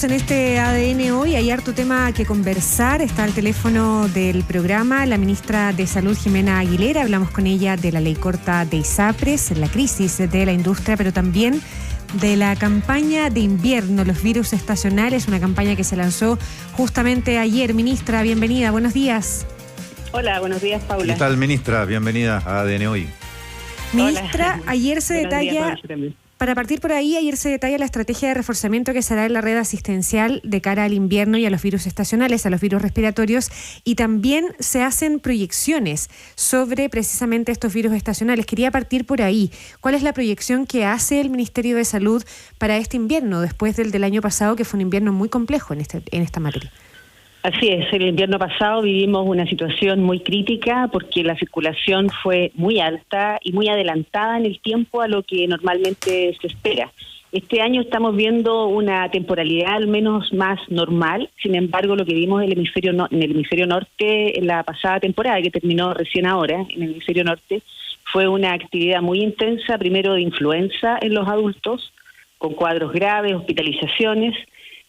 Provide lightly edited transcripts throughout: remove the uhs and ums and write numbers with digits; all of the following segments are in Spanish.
En este ADN hoy hay harto tema que conversar. Está al teléfono del programa la ministra de Salud, Jimena Aguilera. Hablamos con ella de la ley corta de ISAPRES, la crisis de la industria, pero también de la campaña de invierno, los virus estacionales, una campaña que se lanzó justamente ayer. Ministra, bienvenida, buenos días. Hola, buenos días, Paula. ¿Qué tal, ministra? Bienvenida a ADN hoy. Ministra, Hola. ayer se Buenos detalla... días, Para partir por ahí, ayer se detalla la estrategia de reforzamiento que se hará en la red asistencial de cara al invierno y a los virus estacionales, a los virus respiratorios, y también se hacen proyecciones sobre precisamente estos virus estacionales. Quería partir por ahí. ¿Cuál es la proyección que hace el Ministerio de Salud para este invierno, después del año pasado, que fue un invierno muy complejo en esta materia? Así es, el invierno pasado vivimos una situación muy crítica porque la circulación fue muy alta y muy adelantada en el tiempo a lo que normalmente se espera. Este año estamos viendo una temporalidad al menos más normal. Sin embargo, lo que vimos en el hemisferio norte en la pasada temporada, que terminó recién ahora en el hemisferio norte, fue una actividad muy intensa, primero de influenza en los adultos, con cuadros graves, hospitalizaciones,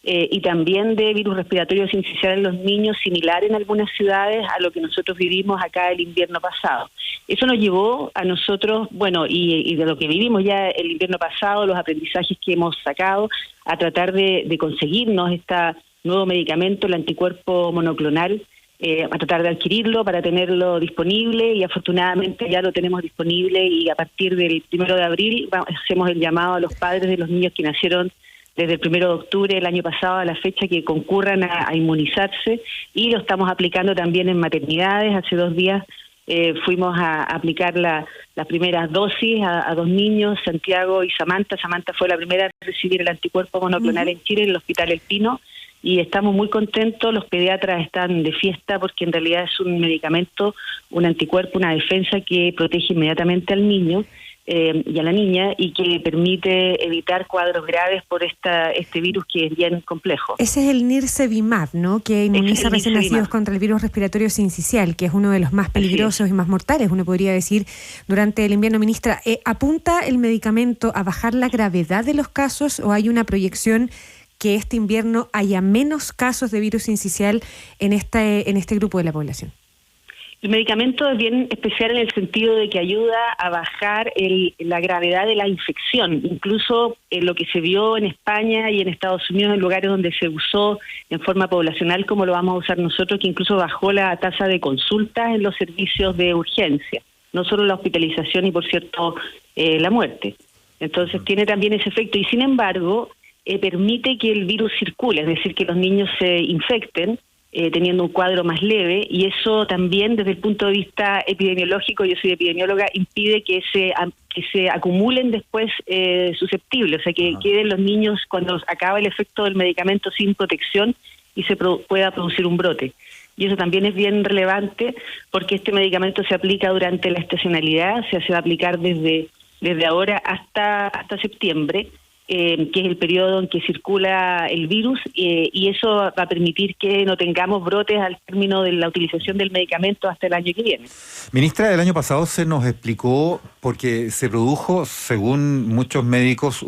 y también de virus respiratorio sincicial en los niños, similar en algunas ciudades a lo que nosotros vivimos acá el invierno pasado. Eso nos llevó a nosotros, y de lo que vivimos ya el invierno pasado, los aprendizajes que hemos sacado, a tratar de conseguirnos este nuevo medicamento, el anticuerpo monoclonal, a tratar de adquirirlo para tenerlo disponible, y afortunadamente ya lo tenemos disponible, y a partir del 1 de abril hacemos el llamado a los padres de los niños que nacieron desde el 1 de octubre del año pasado a la fecha, que concurran a inmunizarse, y lo estamos aplicando también en maternidades. Hace 2 días fuimos a aplicar las primeras dosis a 2 niños, Santiago y Samantha. Samantha fue la primera a recibir el anticuerpo monoclonal en Chile, en el Hospital El Pino, y estamos muy contentos. Los pediatras están de fiesta porque en realidad es un medicamento, un anticuerpo, una defensa que protege inmediatamente al niño y a la niña, y que permite evitar cuadros graves por este virus que es bien complejo. Ese es el Nirsevimab, ¿no? Que inmuniza a recién nacidos contra el virus respiratorio sincicial, que es uno de los más peligrosos y más mortales, uno podría decir, durante el invierno. Ministra, ¿apunta el medicamento a bajar la gravedad de los casos, o hay una proyección que este invierno haya menos casos de virus sincicial en este grupo de la población? El medicamento es bien especial en el sentido de que ayuda a bajar la gravedad de la infección. Incluso lo que se vio en España y en Estados Unidos, en lugares donde se usó en forma poblacional, como lo vamos a usar nosotros, que incluso bajó la tasa de consultas en los servicios de urgencia, no solo la hospitalización y, por cierto, la muerte. Entonces tiene también ese efecto, y sin embargo permite que el virus circule, es decir, que los niños se infecten, teniendo un cuadro más leve, y eso también desde el punto de vista epidemiológico, yo soy epidemióloga, impide que se acumulen después susceptibles, o sea, que queden los niños cuando acaba el efecto del medicamento sin protección y se pueda producir un brote. Y eso también es bien relevante porque este medicamento se aplica durante la estacionalidad, se va a aplicar desde ahora hasta septiembre, que es el periodo en que circula el virus, y eso va a permitir que no tengamos brotes al término de la utilización del medicamento hasta el año que viene. Ministra, el año pasado se nos explicó, porque se produjo, según muchos médicos,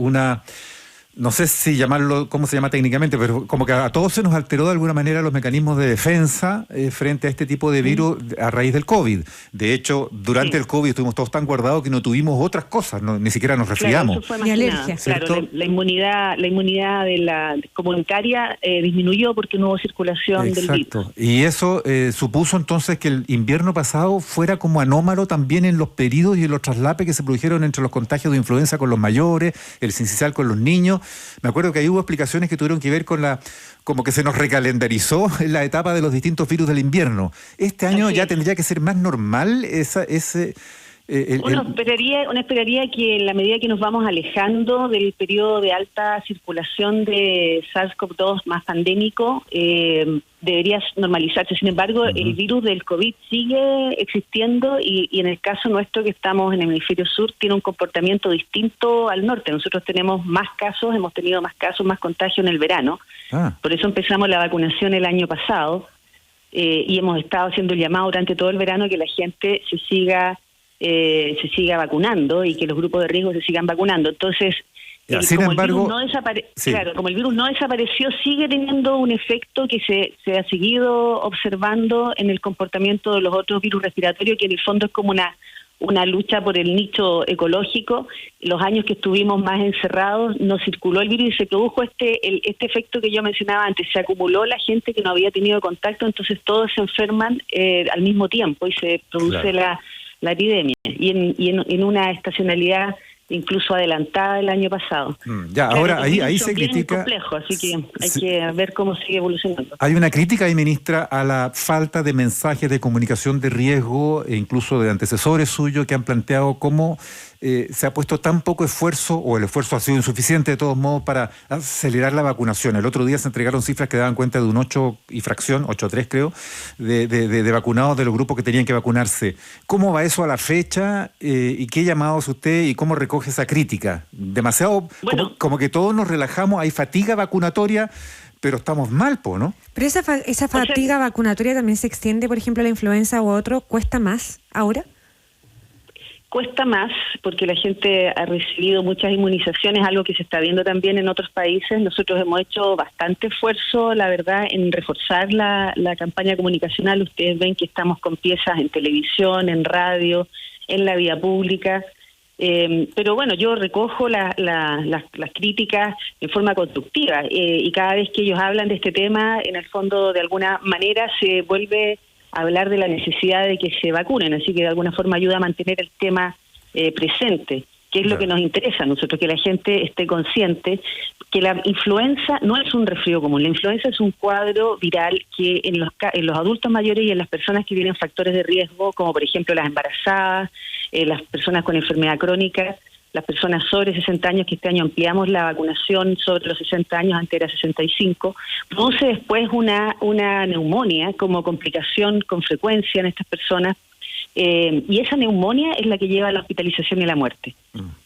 no sé si llamarlo, cómo se llama técnicamente, pero como que a todos se nos alteró de alguna manera los mecanismos de defensa frente a este tipo de virus a raíz del COVID. De hecho, durante el COVID estuvimos todos tan guardados que no tuvimos otras cosas, ni siquiera nos resfriamos. Claro, y alergia. Claro, la inmunidad de la comunitaria disminuyó porque no hubo circulación del virus. Exacto. Y eso supuso entonces que el invierno pasado fuera como anómalo también en los periodos y en los traslapes que se produjeron entre los contagios de influenza con los mayores, el sincicial con los niños. Me acuerdo que ahí hubo explicaciones que tuvieron que ver con como que se nos recalendarizó en la etapa de los distintos virus del invierno. Este año ya tendría que ser más normal Uno esperaría que en la medida que nos vamos alejando del periodo de alta circulación de SARS-CoV-2 más pandémico, debería normalizarse. Sin embargo, el virus del COVID sigue existiendo, y en el caso nuestro, que estamos en el hemisferio sur, tiene un comportamiento distinto al norte. Nosotros tenemos más casos, hemos tenido más casos, más contagio en el verano. Por eso empezamos la vacunación el año pasado, y hemos estado haciendo el llamado durante todo el verano que la gente se siga vacunando y que los grupos de riesgo se sigan vacunando. Entonces, Sin embargo, claro, como el virus no desapareció, sigue teniendo un efecto que se ha seguido observando en el comportamiento de los otros virus respiratorios, que en el fondo es como una lucha por el nicho ecológico. Los años que estuvimos más encerrados no circuló el virus y se produjo este efecto que yo mencionaba antes. Se acumuló la gente que no había tenido contacto, entonces todos se enferman al mismo tiempo y se produce la epidemia. Y en una estacionalidad incluso adelantada el año pasado. Ahora ahí se critica... complejo, así que hay que ver cómo sigue evolucionando. Hay una crítica ahí, ministra, a la falta de mensajes de comunicación de riesgo, e incluso de antecesores suyos que han planteado cómo se ha puesto tan poco esfuerzo, o el esfuerzo ha sido insuficiente de todos modos, para acelerar la vacunación. El otro día se entregaron cifras que daban cuenta de un 8 y fracción, 8,3 creo, de vacunados de los grupos que tenían que vacunarse. ¿Cómo va eso a la fecha? ¿Y qué llamados usted y cómo recoge esa crítica? Demasiado, como que todos nos relajamos, hay fatiga vacunatoria, pero estamos mal, ¿no? Pero esa fatiga vacunatoria también se extiende, por ejemplo, a la influenza u otro. ¿Cuesta más ahora? Cuesta más porque la gente ha recibido muchas inmunizaciones, algo que se está viendo también en otros países. Nosotros hemos hecho bastante esfuerzo, la verdad, en reforzar la campaña comunicacional. Ustedes ven que estamos con piezas en televisión, en radio, en la vía pública. Pero bueno, yo recojo las críticas en forma constructiva y cada vez que ellos hablan de este tema, en el fondo, de alguna manera, se vuelve hablar de la necesidad de que se vacunen, así que de alguna forma ayuda a mantener el tema presente, que es lo que nos interesa a nosotros, que la gente esté consciente que la influenza no es un resfrío común. La influenza es un cuadro viral que en los adultos mayores y en las personas que tienen factores de riesgo, como por ejemplo las embarazadas, las personas con enfermedad crónica, las personas sobre 60 años, que este año ampliamos la vacunación sobre los 60 años, antes era 65, produce después una neumonía como complicación con frecuencia en estas personas, y esa neumonía es la que lleva a la hospitalización y la muerte.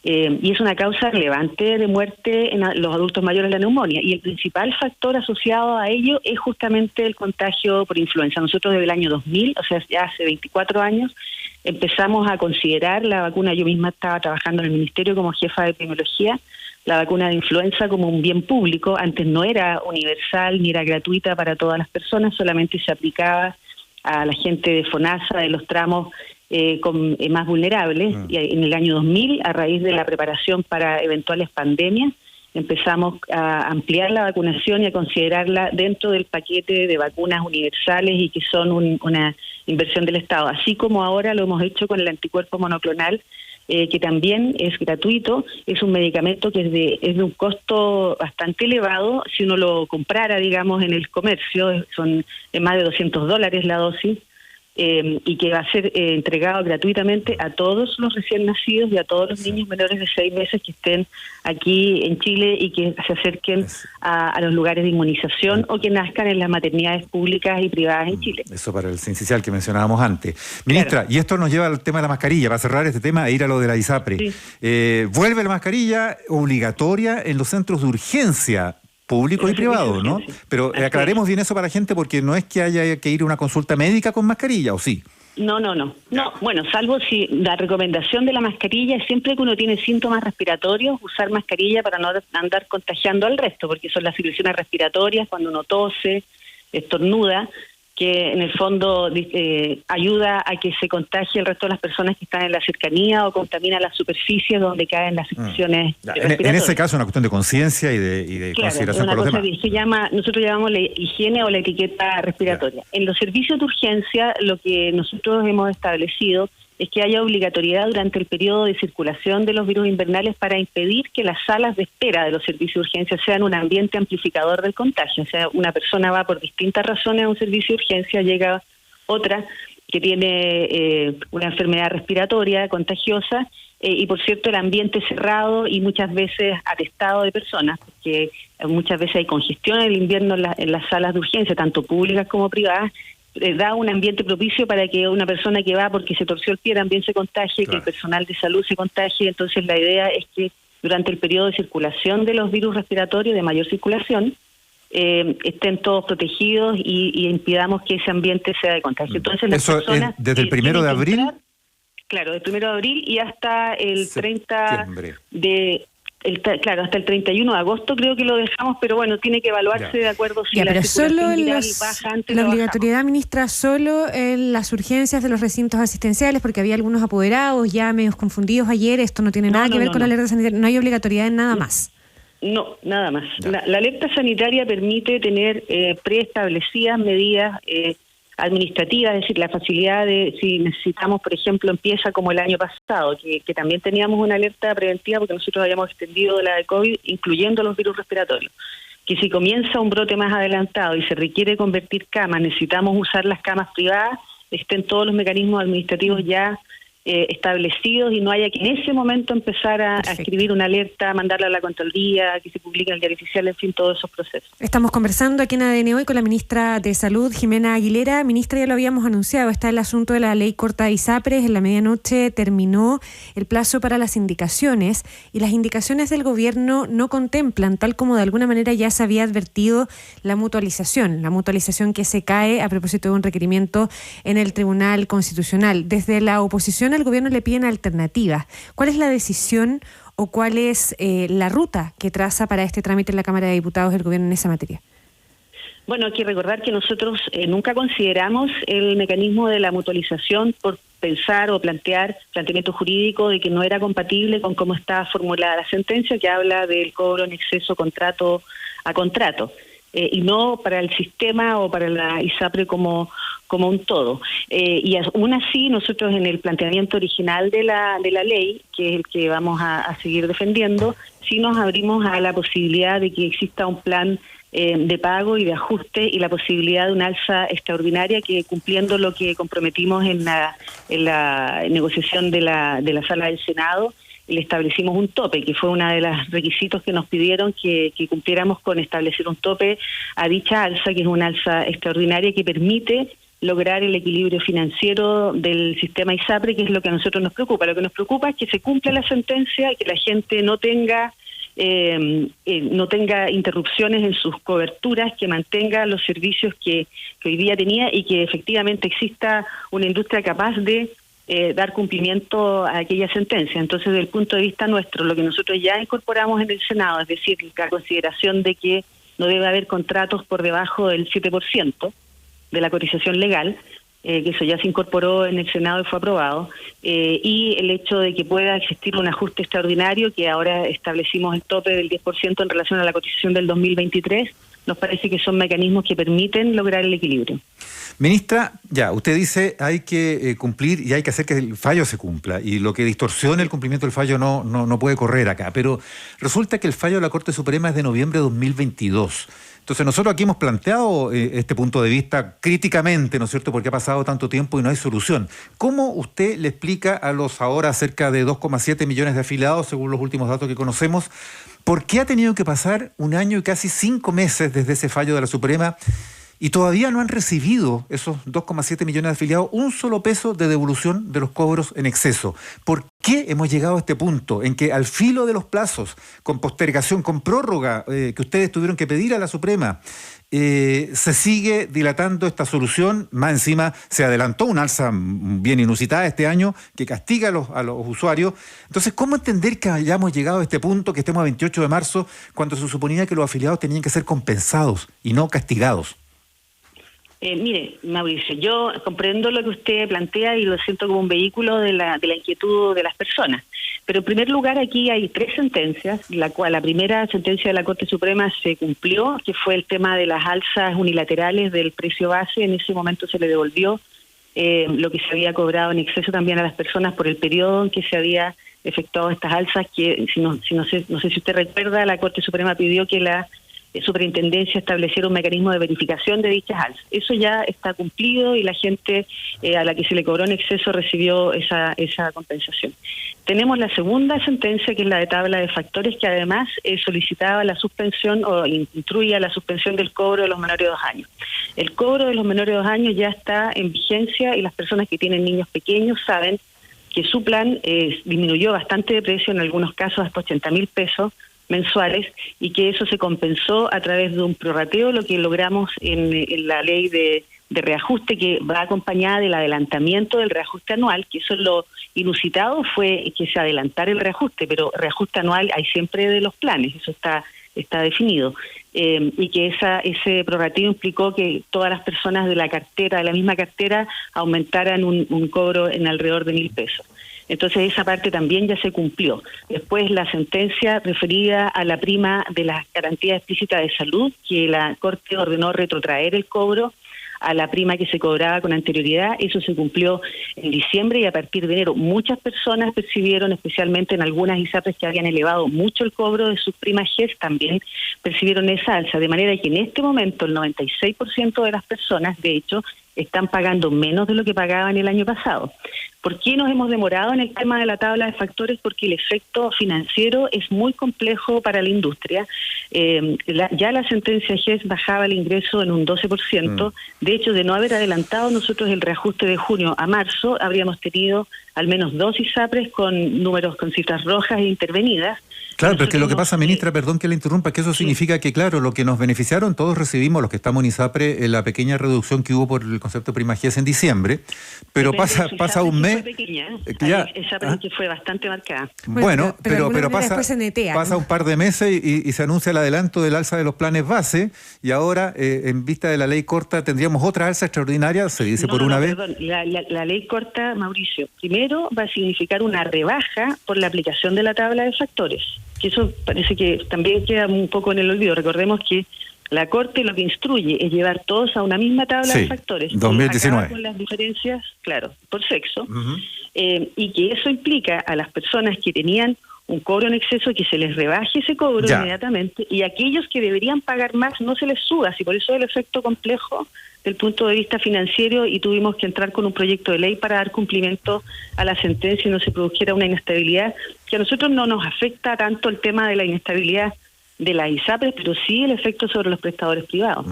Y es una causa relevante de muerte en los adultos mayores, la neumonía, y el principal factor asociado a ello es justamente el contagio por influenza. Nosotros desde el año 2000, o sea, ya hace 24 años, empezamos a considerar la vacuna. Yo misma estaba trabajando en el ministerio como jefa de epidemiología, la vacuna de influenza como un bien público. Antes no era universal ni era gratuita para todas las personas, solamente se aplicaba a la gente de FONASA, de los tramos más vulnerables. Y en el año 2000, a raíz de la preparación para eventuales pandemias, empezamos a ampliar la vacunación y a considerarla dentro del paquete de vacunas universales y que son una inversión del Estado, así como ahora lo hemos hecho con el anticuerpo monoclonal, que también es gratuito. Es un medicamento que es de un costo bastante elevado. Si uno lo comprara, digamos, en el comercio, son más de $200 la dosis, y que va a ser entregado gratuitamente a todos los recién nacidos y a todos los niños menores de 6 meses que estén aquí en Chile y que se acerquen a los lugares de inmunización o que nazcan en las maternidades públicas y privadas en Chile. Eso para el sincicial que mencionábamos antes. Ministra, y esto nos lleva al tema de la mascarilla, para cerrar este tema e ir a lo de la ISAPRE. Vuelve la mascarilla obligatoria en los centros de urgencia, públicos y privados, ¿no? Pero aclaremos bien eso para la gente, porque no es que haya que ir a una consulta médica con mascarilla, ¿o sí? No. Bueno, salvo si la recomendación de la mascarilla es siempre que uno tiene síntomas respiratorios, usar mascarilla para no andar contagiando al resto, porque son las secreciones respiratorias cuando uno tose, estornuda, que en el fondo ayuda a que se contagie el resto de las personas que están en la cercanía o contamina las superficies donde caen las secreciones respiratorias. En ese caso, una cuestión de conciencia y de consideración con los demás. Nosotros llamamos la higiene o la etiqueta respiratoria. En los servicios de urgencia, lo que nosotros hemos establecido es que haya obligatoriedad durante el periodo de circulación de los virus invernales para impedir que las salas de espera de los servicios de urgencia sean un ambiente amplificador del contagio. O sea, una persona va por distintas razones a un servicio de urgencia, llega otra que tiene una enfermedad respiratoria contagiosa, y por cierto el ambiente cerrado y muchas veces atestado de personas, porque muchas veces hay congestión en el invierno en las salas de urgencia, tanto públicas como privadas. Da un ambiente propicio para que una persona que va porque se torció el pie también se contagie, que el personal de salud se contagie. Entonces la idea es que durante el periodo de circulación de los virus respiratorios, de mayor circulación, estén todos protegidos y impidamos que ese ambiente sea de contagio. Entonces las eso personas, es desde el 1 de abril. Claro, del 1 de abril y hasta el 30 de Claro, hasta el 31 de agosto creo que lo dejamos, pero bueno, tiene que evaluarse de acuerdo si la circulación viral baja antes. La obligatoriedad, ministra, solo en las urgencias de los recintos asistenciales, porque había algunos apoderados ya medios confundidos ayer, esto no tiene nada que ver con la alerta sanitaria, no hay obligatoriedad en nada más. No, nada más. La alerta sanitaria permite tener preestablecidas medidas administrativas, es decir, la facilidad de, si necesitamos, por ejemplo, empieza como el año pasado, que también teníamos una alerta preventiva porque nosotros habíamos extendido la de COVID, incluyendo los virus respiratorios, que si comienza un brote más adelantado y se requiere convertir camas, necesitamos usar las camas privadas, estén todos los mecanismos administrativos ya establecidos y no haya que en ese momento empezar a escribir una alerta, mandarla a la Contraloría, que se publique en el Diario Oficial, en fin, todos esos procesos. Estamos conversando aquí en ADN Hoy con la ministra de Salud, Jimena Aguilera. Ministra, ya lo habíamos anunciado, está el asunto de la ley corta de ISAPRES. En la medianoche terminó el plazo para las indicaciones y las indicaciones del gobierno no contemplan, tal como de alguna manera ya se había advertido, la mutualización que se cae a propósito de un requerimiento en el Tribunal Constitucional. Desde la oposición al gobierno le piden alternativas. ¿Cuál es la decisión o cuál es la ruta que traza para este trámite en la Cámara de Diputados el gobierno en esa materia? Bueno, hay que recordar que nosotros nunca consideramos el mecanismo de la mutualización por pensar o planteamiento jurídico de que no era compatible con cómo está formulada la sentencia, que habla del cobro en exceso contrato a contrato. Y no para el sistema o para la ISAPRE como un todo. Y aún así, nosotros en el planteamiento original de la ley, que es el que vamos a seguir defendiendo, sí nos abrimos a la posibilidad de que exista un plan de pago y de ajuste y la posibilidad de una alza extraordinaria que, cumpliendo lo que comprometimos en la negociación de la Sala del Senado, le establecimos un tope, que fue uno de los requisitos que nos pidieron que cumpliéramos con establecer un tope a dicha alza, que es una alza extraordinaria que permite lograr el equilibrio financiero del sistema ISAPRE, que es lo que a nosotros nos preocupa. Lo que nos preocupa es que se cumpla la sentencia y que la gente no tenga interrupciones en sus coberturas, que mantenga los servicios que hoy día tenía y que efectivamente exista una industria capaz de dar cumplimiento a aquella sentencia. Entonces, desde el punto de vista nuestro, lo que nosotros ya incorporamos en el Senado, es decir, la consideración de que no debe haber contratos por debajo del 7% de la cotización legal, que eso ya se incorporó en el Senado y fue aprobado, y el hecho de que pueda existir un ajuste extraordinario, que ahora establecimos el tope del 10% en relación a la cotización del 2023, nos parece que son mecanismos que permiten lograr el equilibrio. Ministra, ya, usted dice hay que cumplir y hay que hacer que el fallo se cumpla, y lo que distorsione el cumplimiento del fallo no puede correr acá, pero resulta que el fallo de la Corte Suprema es de noviembre de 2022. Entonces nosotros aquí hemos planteado este punto de vista críticamente, ¿no es cierto?, porque ha pasado tanto tiempo y no hay solución. ¿Cómo usted le explica a los ahora cerca de 2,7 millones de afiliados, según los últimos datos que conocemos, por qué ha tenido que pasar 1 año y casi 5 meses desde ese fallo de la Suprema y todavía no han recibido esos 2,7 millones de afiliados un solo peso de devolución de los cobros en exceso? ¿Por qué hemos llegado a este punto en que al filo de los plazos, con postergación, con prórroga que ustedes tuvieron que pedir a la Suprema, se sigue dilatando esta solución? Más encima se adelantó una alza bien inusitada este año que castiga a los usuarios. Entonces, ¿cómo entender que hayamos llegado a este punto, que estemos a 28 de marzo, cuando se suponía que los afiliados tenían que ser compensados y no castigados? Mire, Mauricio, yo comprendo lo que usted plantea y lo siento como un vehículo de la inquietud de las personas. Pero en primer lugar, aquí hay 3 sentencias, la primera sentencia de la Corte Suprema se cumplió, que fue el tema de las alzas unilaterales del precio base. En ese momento se le devolvió lo que se había cobrado en exceso también a las personas por el periodo en que se había efectuado estas alzas, que no sé si usted recuerda, la Corte Suprema pidió que la Superintendencia estableciera un mecanismo de verificación de dichas alzas. Eso ya está cumplido y la gente a la que se le cobró en exceso recibió esa compensación. Tenemos la segunda sentencia, que es la de tabla de factores, que además solicitaba la suspensión o instruía la suspensión del cobro de los menores de 2 años. El cobro de los menores de 2 años ya está en vigencia y las personas que tienen niños pequeños saben que su plan disminuyó bastante de precio, en algunos casos hasta 80.000 pesos mensuales, y que eso se compensó a través de un prorrateo, lo que logramos en la ley de de reajuste que va acompañada del adelantamiento del reajuste anual, que eso es lo inusitado, fue que se adelantara el reajuste, pero reajuste anual hay siempre de los planes, eso está definido, y que ese prorrateo implicó que todas las personas de la misma cartera, aumentaran un cobro en alrededor de 1.000 pesos. Entonces esa parte también ya se cumplió. Después la sentencia referida a la prima de las garantías explícitas de salud, que la Corte ordenó retrotraer el cobro a la prima que se cobraba con anterioridad, eso se cumplió en diciembre, y a partir de enero muchas personas percibieron, especialmente en algunas ISAPRES que habían elevado mucho el cobro de sus primas GES, también percibieron esa alza, de manera que en este momento el 96% de las personas, de hecho, están pagando menos de lo que pagaban el año pasado. ¿Por qué nos hemos demorado en el tema de la tabla de factores? Porque el efecto financiero es muy complejo para la industria. Ya la sentencia GES bajaba el ingreso en un 12%. De hecho, de no haber adelantado nosotros el reajuste de junio a marzo, habríamos tenido al menos 2 ISAPRES con números con cifras rojas e intervenidas. Claro, pero es que lo que pasa, ministra, perdón que le interrumpa, que eso significa que, claro, lo que nos beneficiaron, todos recibimos, los que estamos en ISAPRE, la pequeña reducción que hubo por el concepto de prima GES en diciembre, pero pasa un mes... Esa que fue bastante marcada. Bueno, pero pasa un par de meses y se anuncia el adelanto del alza de los planes base, y ahora, en vista de la ley corta, tendríamos otra alza extraordinaria, se dice vez. Perdón, la ley corta, Mauricio, primero va a significar una rebaja por la aplicación de la tabla de factores, que eso parece que también queda un poco en el olvido. Recordemos que la Corte lo que instruye es llevar todos a una misma tabla de factores. 2019. Con las diferencias, claro, por sexo, y que eso implica a las personas que tenían un cobro en exceso que se les rebaje ese cobro inmediatamente, y aquellos que deberían pagar más no se les suba, y por eso el efecto complejo del punto de vista financiero, y tuvimos que entrar con un proyecto de ley para dar cumplimiento a la sentencia y no se produjera una inestabilidad, que a nosotros no nos afecta tanto el tema de la inestabilidad de las ISAPRES, pero sí el efecto sobre los prestadores privados.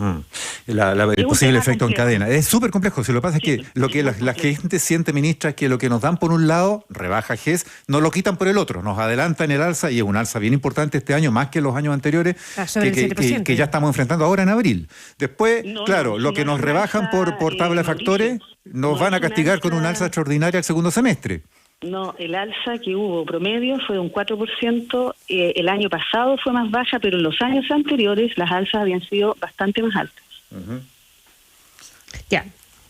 El posible efecto en cadena. Es súper complejo. Si lo que pasa es que lo que la gente siente, ministra, es que lo que nos dan por un lado, rebaja GES, nos lo quitan por el otro, nos adelantan el alza, y es un alza bien importante este año, más que los años anteriores, que ya estamos enfrentando ahora en abril. Después, lo que nos rebajan por tabla de factores, nos van a castigar con un alza extraordinaria el segundo semestre. No, el alza que hubo promedio fue de un 4%, el año pasado fue más baja, pero en los años anteriores las alzas habían sido bastante más altas.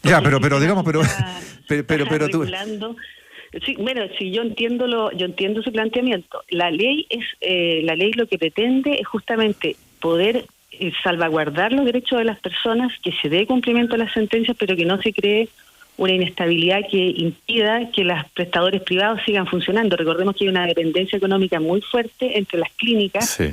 Pero digamos, pero tú... Sí, bueno, sí, yo entiendo su planteamiento. La ley lo que pretende es justamente poder salvaguardar los derechos de las personas, que se dé cumplimiento a las sentencias, pero que no se cree una inestabilidad que impida que los prestadores privados sigan funcionando. Recordemos que hay una dependencia económica muy fuerte entre las clínicas. Sí.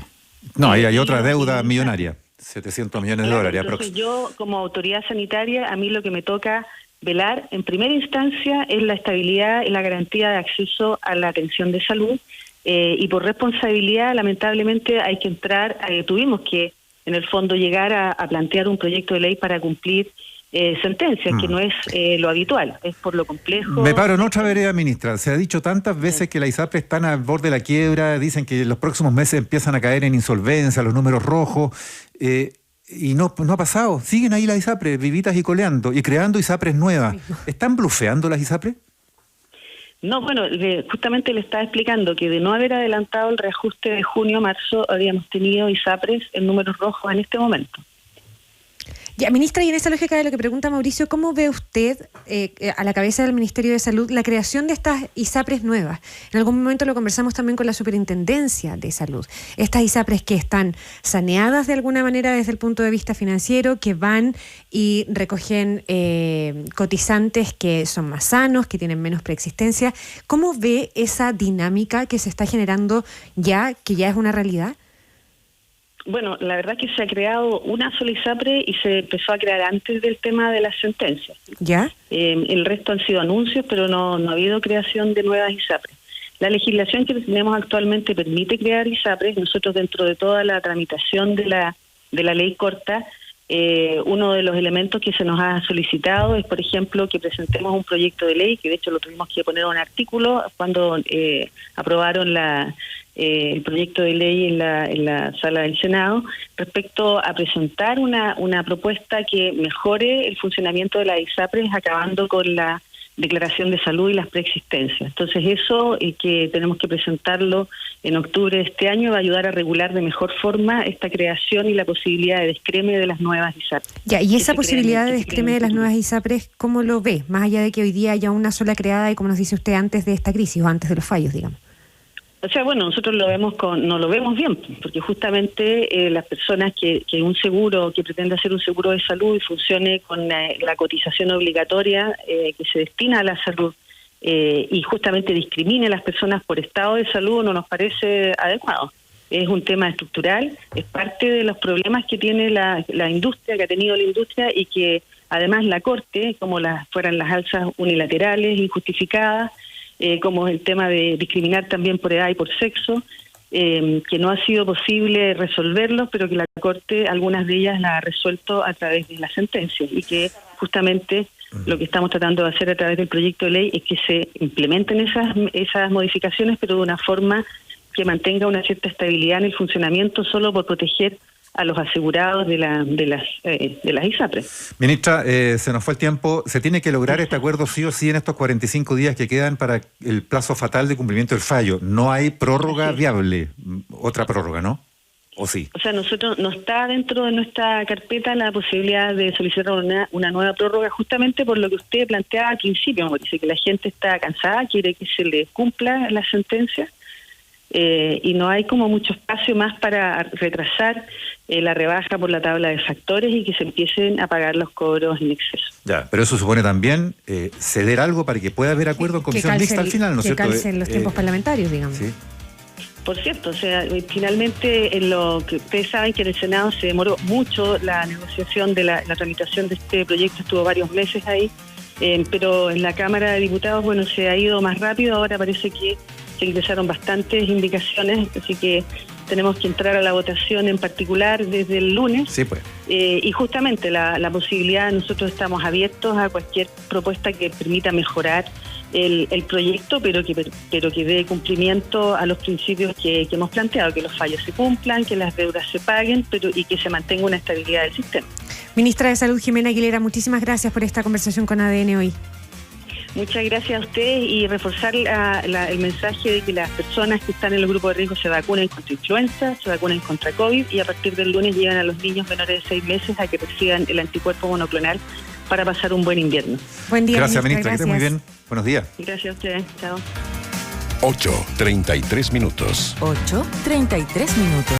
No, hay otra deuda millonaria, 700 millones de dólares. Entonces yo, como autoridad sanitaria, a mí lo que me toca velar en primera instancia es la estabilidad y la garantía de acceso a la atención de salud, y por responsabilidad, lamentablemente, hay que tuvimos que, en el fondo, llegar a plantear un proyecto de ley para cumplir sentencias, que no es lo habitual, es por lo complejo. Me paro en otra vereda, ministra. Se ha dicho tantas veces que la ISAPRE están al borde de la quiebra, dicen que en los próximos meses empiezan a caer en insolvencia, los números rojos, y no ha pasado. Siguen ahí las ISAPRE, vivitas y coleando, y creando ISAPREs nuevas. ¿Están blufeando las ISAPRE? No, bueno, justamente le estaba explicando que de no haber adelantado el reajuste de junio a marzo, habríamos tenido ISAPREs en números rojos en este momento. Ya, ministra, y en esa lógica de lo que pregunta Mauricio, ¿cómo ve usted a la cabeza del Ministerio de Salud la creación de estas ISAPRES nuevas? En algún momento lo conversamos también con la Superintendencia de Salud. Estas ISAPRES que están saneadas de alguna manera desde el punto de vista financiero, que van y recogen cotizantes que son más sanos, que tienen menos preexistencia. ¿Cómo ve esa dinámica que se está generando ya, que ya es una realidad? Bueno, la verdad es que se ha creado una sola ISAPRE y se empezó a crear antes del tema de las sentencias. ¿Ya? El resto han sido anuncios, pero no ha habido creación de nuevas ISAPRES. La legislación que tenemos actualmente permite crear ISAPRES. Nosotros, dentro de toda la tramitación de la ley corta, Uno de los elementos que se nos ha solicitado es, por ejemplo, que presentemos un proyecto de ley, que de hecho lo tuvimos que poner en un artículo cuando aprobaron el proyecto de ley en la sala del Senado, respecto a presentar una propuesta que mejore el funcionamiento de la ISAPRES, acabando con la declaración de salud y las preexistencias. Entonces eso, que tenemos que presentarlo en octubre de este año, va a ayudar a regular de mejor forma esta creación y la posibilidad de descreme de las nuevas ISAPRES. Ya, y esa posibilidad de descreme de las nuevas ISAPRES, ¿cómo lo ve? Más allá de que hoy día haya una sola creada y, como nos dice usted, antes de esta crisis o antes de los fallos, digamos. O sea, bueno, nosotros no lo vemos bien, porque justamente las personas que un seguro, que pretende hacer un seguro de salud y funcione con la cotización obligatoria que se destina a la salud y justamente discrimine a las personas por estado de salud, no nos parece adecuado. Es un tema estructural, es parte de los problemas que tiene la industria, que ha tenido la industria, y que además la Corte, como fueran las alzas unilaterales, injustificadas, como el tema de discriminar también por edad y por sexo, que no ha sido posible resolverlos, pero que la Corte, algunas de ellas las ha resuelto a través de las sentencias, y que justamente lo que estamos tratando de hacer a través del proyecto de ley es que se implementen esas modificaciones, pero de una forma que mantenga una cierta estabilidad en el funcionamiento, solo por proteger a los asegurados de las ISAPRES. Ministra, se nos fue el tiempo. ¿Se tiene que lograr este acuerdo sí o sí en estos 45 días que quedan para el plazo fatal de cumplimiento del fallo? No hay prórroga viable, otra prórroga, ¿no? ¿O sí? O sea, nosotros no está dentro de nuestra carpeta la posibilidad de solicitar una nueva prórroga, justamente por lo que usted planteaba al principio, Mauricio, que la gente está cansada, quiere que se le cumpla la sentencia. Y no hay como mucho espacio más para retrasar la rebaja por la tabla de factores y que se empiecen a pagar los cobros en exceso. Ya, pero eso supone también ceder algo para que pueda haber acuerdo en comisión mixta al final, ¿no es cierto? Que calcen los tiempos parlamentarios, digamos. Sí. Por cierto, o sea, finalmente en lo que ustedes saben que en el Senado se demoró mucho la negociación de la tramitación de este proyecto, estuvo varios meses ahí, pero en la Cámara de Diputados, bueno, se ha ido más rápido, ahora parece que se ingresaron bastantes indicaciones, así que tenemos que entrar a la votación en particular desde el lunes. Sí, pues. Y justamente la posibilidad, nosotros estamos abiertos a cualquier propuesta que permita mejorar el proyecto, pero que dé cumplimiento a los principios que hemos planteado, que los fallos se cumplan, que las deudas se paguen, y que se mantenga una estabilidad del sistema. Ministra de Salud, Jimena Aguilera, muchísimas gracias por esta conversación con ADN hoy. Muchas gracias a ustedes, y reforzar el mensaje de que las personas que están en el grupo de riesgo se vacunen contra influenza, se vacunen contra COVID, y a partir del lunes llegan a los niños menores de 6 meses a que reciban el anticuerpo monoclonal para pasar un buen invierno. Buen día, gracias, ministra. Gracias. Que esté muy bien. Buenos días. Gracias a ustedes. Chao. 8:33 minutos. 8:33 minutos.